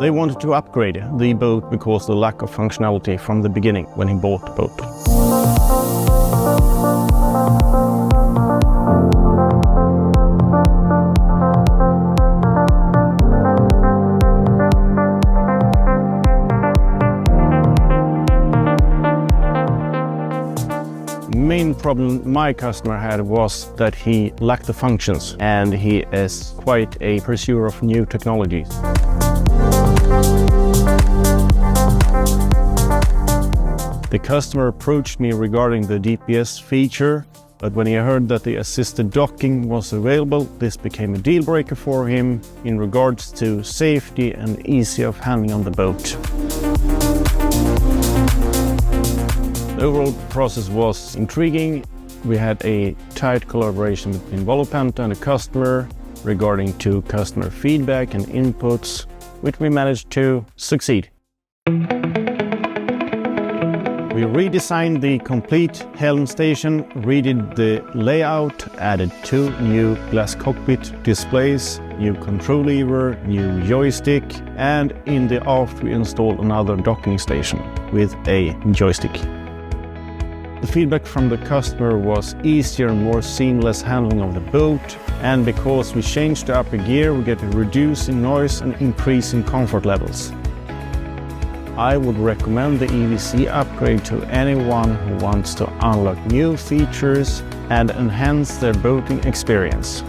They wanted to upgrade the boat because of the lack of functionality from the beginning when he bought the boat. Main problem my customer had was that he lacked the functions, and he is quite a pursuer of new technologies. The customer approached me regarding the DPS feature, but when he heard that the assisted docking was available, this became a deal breaker for him in regards to safety and ease of handling on the boat. The overall process was intriguing. We had a tight collaboration between Volvo Penta and the customer regarding to customer feedback and inputs, which we managed to succeed. We redesigned the complete helm station, redid the layout, added 2 new glass cockpit displays, new control lever, new joystick, and in the aft we installed another docking station with a joystick. The feedback from the customer was easier and more seamless handling of the boat, and because we changed the upper gear, we get a reduce in noise and increase in comfort levels. I would recommend the EVC Upgrade to anyone who wants to unlock new features and enhance their boating experience.